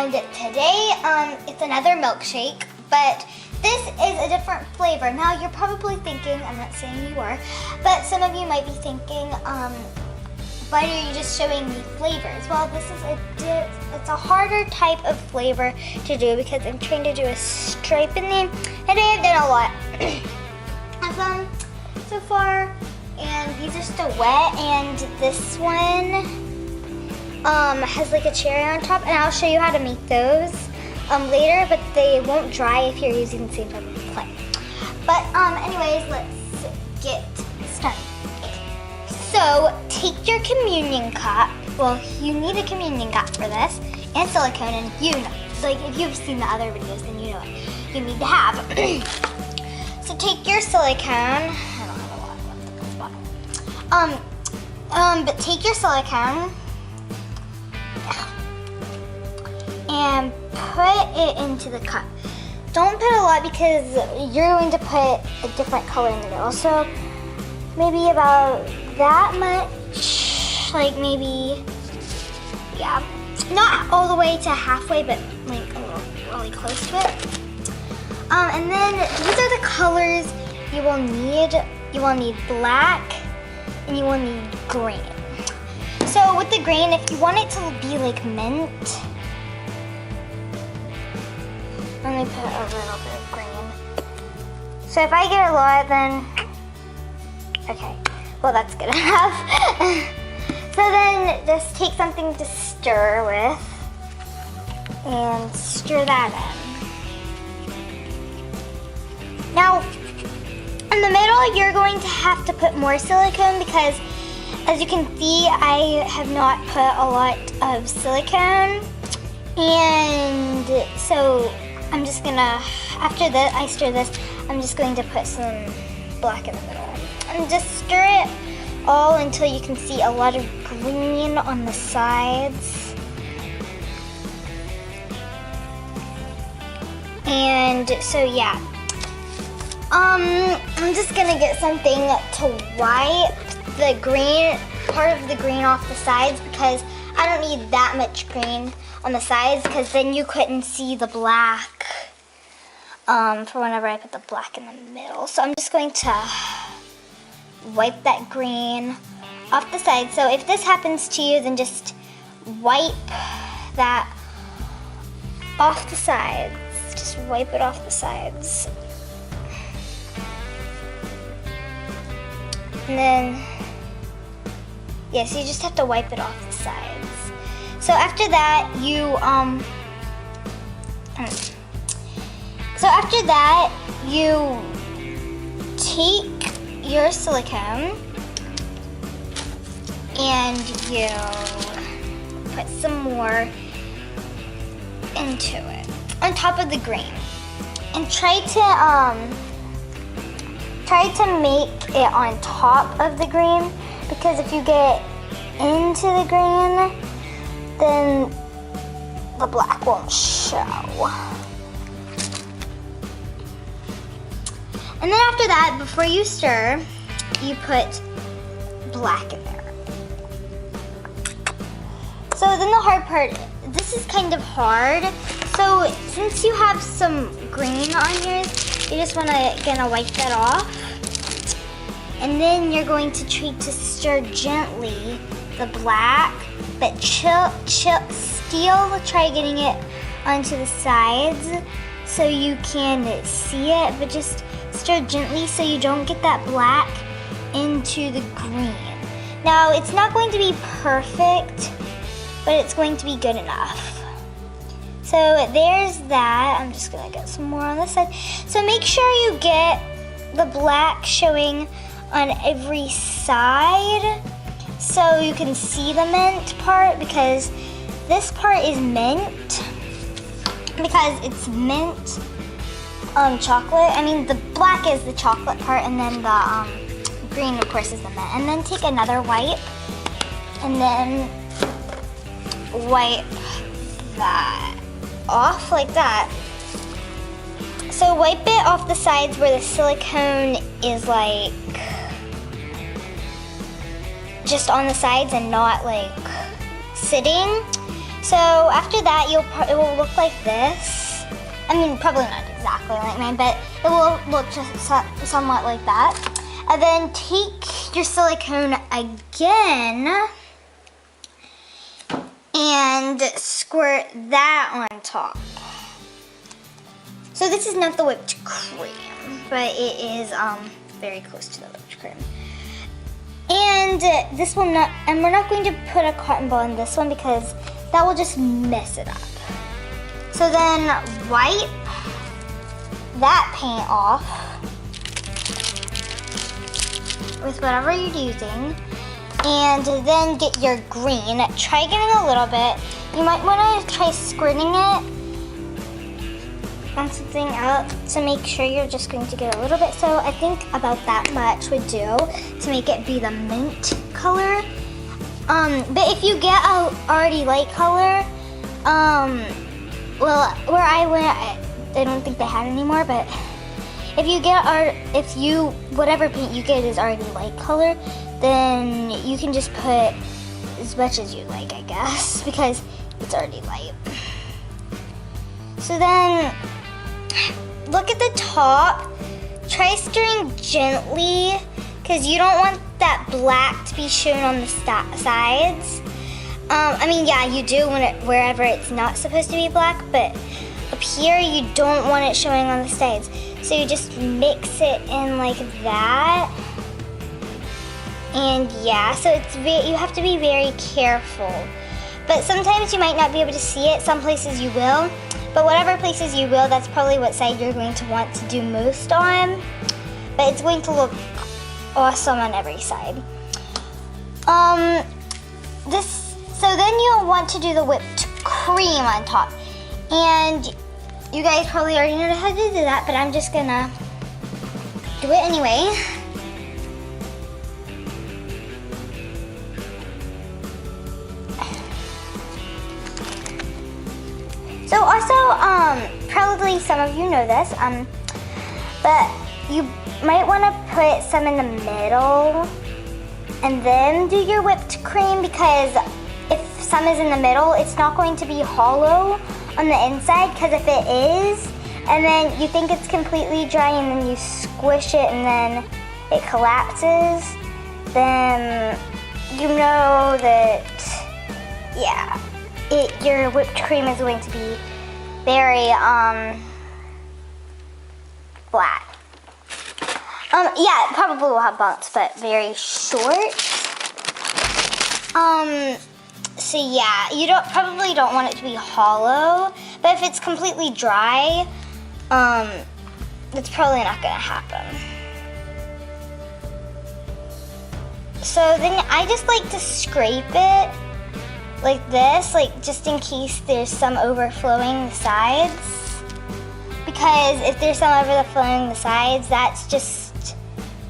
and today it's another milkshake, but this is a different flavor. Now you're probably thinking, I'm not saying you are, but some of you might be thinking, why are you just showing me flavors? Well, this is it's a harder type of flavor to do because I'm trying to do a stripe in there, and I have done a lot of them so far, and these are still wet, and this one has like a cherry on top, and I'll show you how to make those later, but they won't dry if you're using the same type of clay. But anyways, let's get started. So take your communion cup. Well, you need a communion cup for this, and silicone, and you know, like if you've seen the other videos, then you know what you need to have. So take your silicone. I don't have a lot left at this bottom. But take your silicone and put it into the cup. Don't put a lot because you're going to put a different color in the middle. So maybe about that much, like maybe, yeah, not all the way to halfway, but like a little really close to it. And then these are the colors you will need. You will need black and you will need green. So with the green, if you want it to be like mint, let me put a little bit of green. So if I get a lot, then, okay, well that's good enough. So then just take something to stir with and stir that in. Now, in the middle, you're going to have to put more silicone because, as you can see, I have not put a lot of silicone, and so I'm just gonna, after that I stir this, I'm just going to put some black in the middle. And just stir it all until you can see a lot of green on the sides. And so yeah. I'm just gonna get something to wipe the green, part of the green off the sides, because I don't need that much green on the sides, because then you couldn't see the black for whenever I put the black in the middle. So I'm just going to wipe that green off the side. So if this happens to you, then just wipe that off the sides. Just wipe it off the sides. And then, yes, you just have to wipe it off the sides. So after that, you take your silicone and you put some more into it on top of the green, and try to make it on top of the green, because if you get into the green, then the black won't show. And then after that, before you stir, you put black in there. So then the hard part, this is kind of hard. So since you have some green on yours, you just want to gonna wipe that off. And then you're going to try to stir gently the black, but still try getting it onto the sides so you can see it, but just stir gently so you don't get that black into the green. Now, it's not going to be perfect, but it's going to be good enough. So there's that. I'm just gonna get some more on this side. So make sure you get the black showing on every side so you can see the mint part, because this part is mint because it's mint chocolate. I mean, the black is the chocolate part, and then the green, of course, is the mint. And then take another wipe and then wipe that off like that. So wipe it off the sides where the silicone is like just on the sides and not like sitting. So after that, it will look like this. I mean, probably not exactly like mine, but it will look just somewhat like that. And then take your silicone again and squirt that on top. So this is not the whipped cream, but it is very close to the whipped cream. And this will not, and we're not going to put a cotton ball in this one because that will just mess it up. So then wipe that paint off with whatever you're using, and then get your green. Try getting a little bit. You might want to try squirting it on something else to make sure you're just going to get a little bit. So I think about that much would do to make it be the mint color. But if you get a already light color, well, where I went, I don't think they had anymore, but if you get whatever paint you get is already light color, then you can just put as much as you like, I guess, because it's already light. So then, look at the top. Try stirring gently, because you don't want that black to be shown on the sides. I mean, yeah, you do want it wherever it's not supposed to be black, but up here you don't want it showing on the sides. So you just mix it in like that. And yeah, so you have to be very careful. But sometimes you might not be able to see it. Some places you will. But whatever places you will, that's probably what side you're going to want to do most on. But it's going to look awesome on every side. So then you'll want to do the whipped cream on top. And you guys probably already know how to do that, but I'm just gonna do it anyway. So also, probably some of you know this, but you might want to put some in the middle and then do your whipped cream, because if some is in the middle, it's not going to be hollow on the inside, because if it is, and then you think it's completely dry and then you squish it and then it collapses, then you know that, yeah, your whipped cream is going to be very flat. Yeah, it probably will have bumps, but very short. So yeah, you probably don't want it to be hollow, but if it's completely dry, it's probably not gonna happen. So then I just like to scrape it like this, like just in case there's some overflowing the sides. Because if there's some overflowing the sides, that's just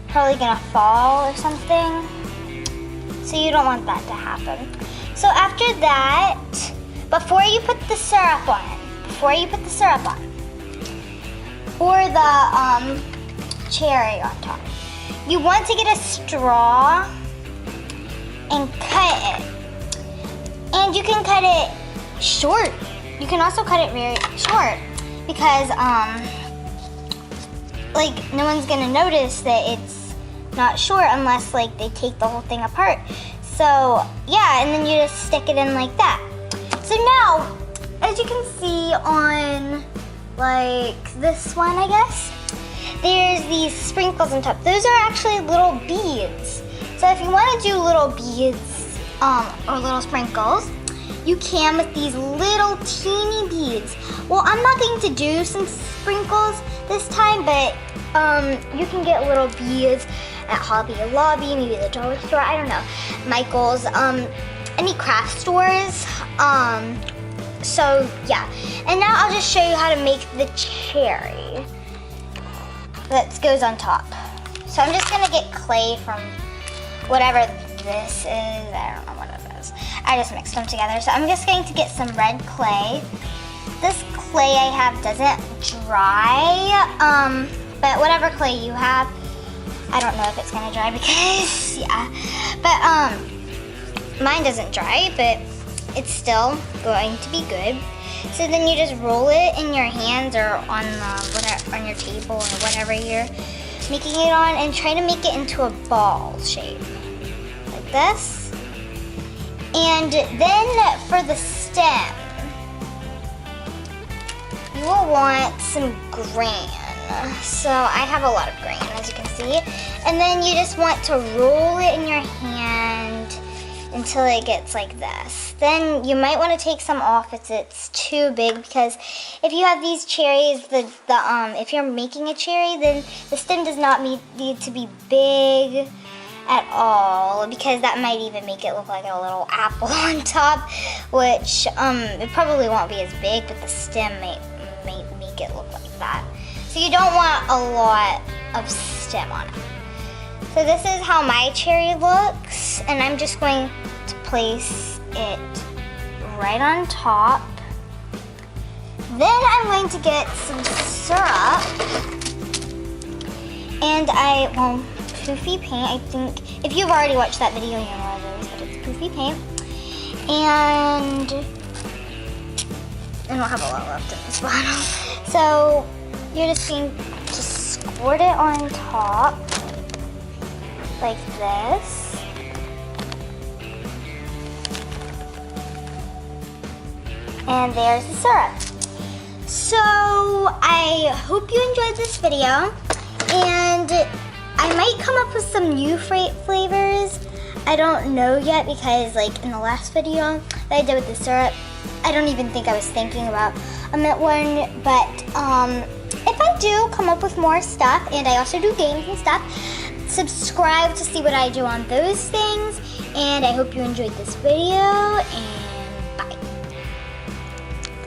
probably gonna fall or something. So you don't want that to happen. So after that, before you put the syrup on, or the cherry on top, you want to get a straw and cut it. And you can cut it short. You can also cut it very short, because like no one's gonna notice that it's not short unless like they take the whole thing apart. So yeah, and then you just stick it in like that. So now, as you can see on like this one, I guess, there's these sprinkles on top. Those are actually little beads. So if you want to do little beads or little sprinkles, you can with these little teeny beads. Well, I'm not going to do some sprinkles this time, but you can get little beads at Hobby Lobby, maybe the dollar store, I don't know, Michael's, any craft stores. So yeah, and now I'll just show you how to make the cherry that goes on top. So I'm just gonna get clay from whatever this is. I don't know what it is. I just mixed them together. So I'm just going to get some red clay. This clay I have doesn't dry, but whatever clay you have, I don't know if it's gonna dry because, yeah. But mine doesn't dry, but it's still going to be good. So then you just roll it in your hands or on on your table or whatever you're making it on, and try to make it into a ball shape, like this. And then for the stem, you will want some grain. So I have a lot of grain, as you can see. And then you just want to roll it in your hand until it gets like this. Then you might want to take some off if it's too big, because if you have these cherries, if you're making a cherry, then the stem does not need to be big at all, because that might even make it look like a little apple on top, which it probably won't be as big, but the stem may make it look like that. So you don't want a lot of stem on it. So this is how my cherry looks, and I'm just going to place it right on top. Then I'm going to get some syrup, and poofy paint. I think if you've already watched that video, you know those, but it's poofy paint. And I don't have a lot left in this bottle. So you're just going to squirt it on top like this. And there's the syrup. So I hope you enjoyed this video, and I might come up with some new flavors. I don't know yet, because like in the last video that I did with the syrup, I don't even think I was thinking about a mint one. But if I do come up with more stuff, and I also do games and stuff, subscribe to see what I do on those things. And I hope you enjoyed this video, and